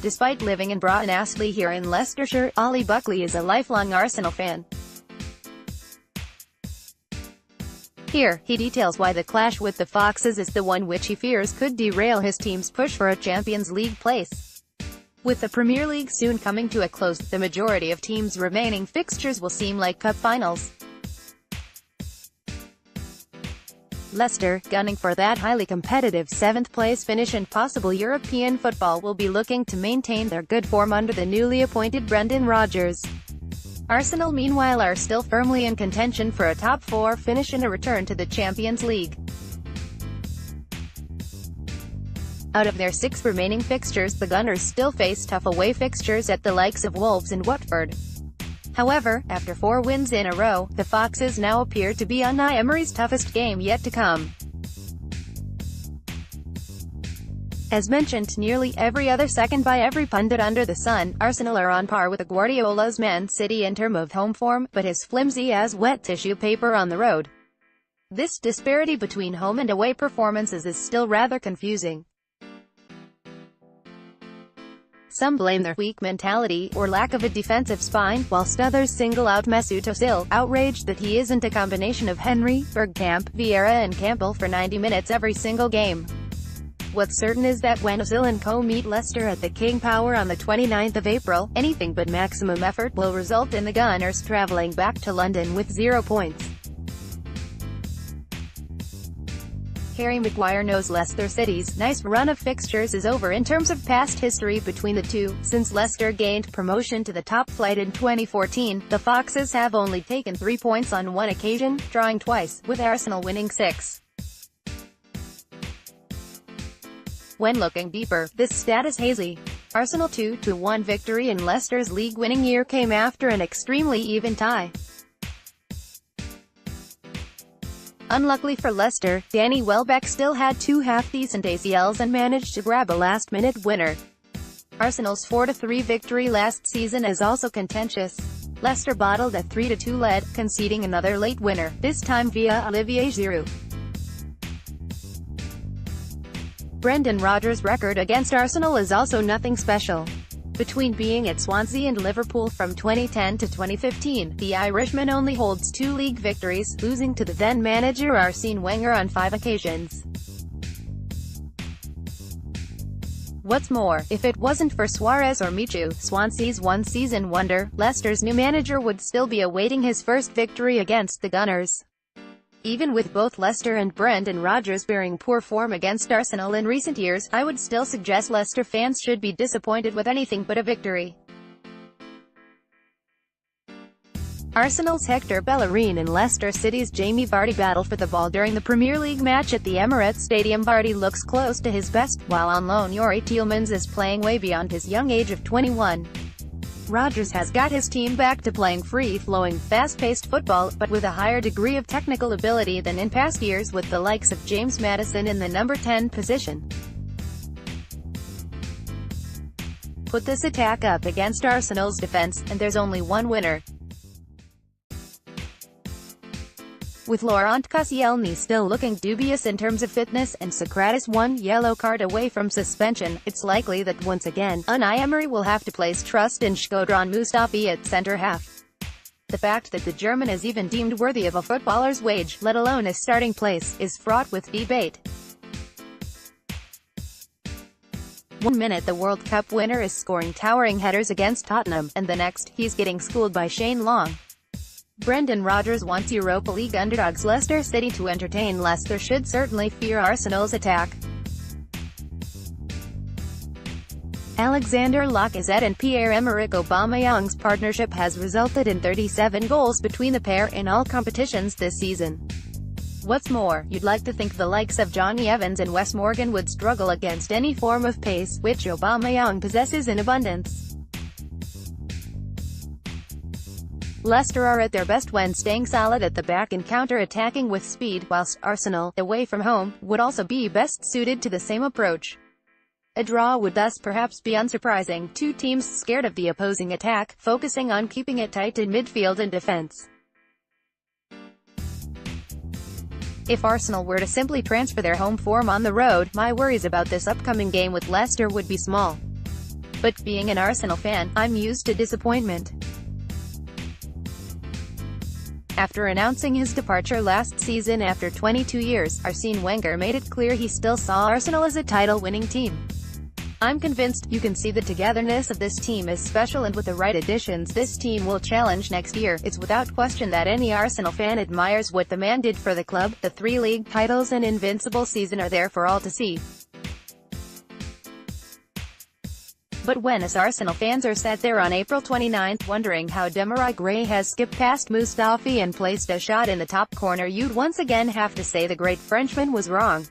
Despite living in Broughton Astley here in Leicestershire, Ollie Buckley is a lifelong Arsenal fan. Here, he details why the clash with the Foxes is the one which he fears could derail his team's push for a Champions League place. With the Premier League soon coming to a close, the majority of teams' remaining fixtures will seem like cup finals. Leicester, gunning for that highly competitive 7th-place finish in possible European football, will be looking to maintain their good form under the newly appointed Brendan Rodgers. Arsenal meanwhile are still firmly in contention for a top 4 finish and a return to the Champions League. Out of their 6 remaining fixtures, the Gunners still face tough away fixtures at the likes of Wolves and Watford. However, after 4 wins in a row, the Foxes now appear to be Unai Emery's toughest game yet to come. As mentioned nearly every other second by every pundit under the sun, Arsenal are on par with Guardiola's Man City in terms of home form, but as flimsy as wet tissue paper on the road. This disparity between home and away performances is still rather confusing. Some blame their weak mentality, or lack of a defensive spine, whilst others single out Mesut Özil, outraged that he isn't a combination of Henry, Bergkamp, Vieira and Campbell for 90 minutes every single game. What's certain is that when Özil and co meet Leicester at the King Power on the 29th of April, anything but maximum effort will result in the Gunners travelling back to London with 0 points. Harry Maguire knows Leicester City's nice run of fixtures is over in terms of past history between the two. Since Leicester gained promotion to the top flight in 2014, the Foxes have only taken 3 points on 1 occasion, drawing twice, with Arsenal winning 6. When looking deeper, this stat is hazy. Arsenal's 2-1 victory in Leicester's league-winning year came after an extremely even tie. Unluckily for Leicester, Danny Welbeck still had 2 half-decent ACLs and managed to grab a last-minute winner. Arsenal's 4-3 victory last season is also contentious. Leicester bottled a 3-2 lead, conceding another late winner, this time via Olivier Giroud. Brendan Rodgers' record against Arsenal is also nothing special. Between being at Swansea and Liverpool from 2010 to 2015, the Irishman only holds 2 league victories, losing to the then-manager Arsene Wenger on 5 occasions. What's more, if it wasn't for Suarez or Michu, Swansea's one-season wonder, Leicester's new manager would still be awaiting his first victory against the Gunners. Even with both Leicester and Brendan Rodgers bearing poor form against Arsenal in recent years, I would still suggest Leicester fans should be disappointed with anything but a victory. Arsenal's Hector Bellerin and Leicester City's Jamie Vardy battle for the ball during the Premier League match at the Emirates Stadium. Vardy looks close to his best, while on loan Youri Tielemans is playing way beyond his young age of 21. Rodgers has got his team back to playing free-flowing, fast-paced football, but with a higher degree of technical ability than in past years, with the likes of James Maddison in the number 10 position. Put this attack up against Arsenal's defense, and there's only one winner. With Laurent Koscielny still looking dubious in terms of fitness, and Socrates 1 yellow card away from suspension, it's likely that once again, Unai Emery will have to place trust in Shkodran Mustafi at centre-half. The fact that the German is even deemed worthy of a footballer's wage, let alone a starting place, is fraught with debate. One minute the World Cup winner is scoring towering headers against Tottenham, and the next, he's getting schooled by Shane Long. Brendan Rodgers wants Europa League underdogs Leicester City to entertain. Leicester should certainly fear Arsenal's attack. Alexander Lacazette and Pierre-Emerick Aubameyang's partnership has resulted in 37 goals between the pair in all competitions this season. What's more, you'd like to think the likes of Johnny Evans and Wes Morgan would struggle against any form of pace, which Aubameyang possesses in abundance. Leicester are at their best when staying solid at the back and counter-attacking with speed, whilst Arsenal, away from home, would also be best suited to the same approach. A draw would thus perhaps be unsurprising, 2 teams scared of the opposing attack, focusing on keeping it tight in midfield and defence. If Arsenal were to simply transfer their home form on the road, my worries about this upcoming game with Leicester would be small. But, being an Arsenal fan, I'm used to disappointment. After announcing his departure last season after 22 years, Arsene Wenger made it clear he still saw Arsenal as a title-winning team. I'm convinced, you can see the togetherness of this team is special, and with the right additions this team will challenge next year. It's without question that any Arsenal fan admires what the man did for the club. The 3 league titles and invincible season are there for all to see. But when us Arsenal fans are sat there on April 29, wondering how Demarai Gray has skipped past Mustafi and placed a shot in the top corner, you'd once again have to say the great Frenchman was wrong.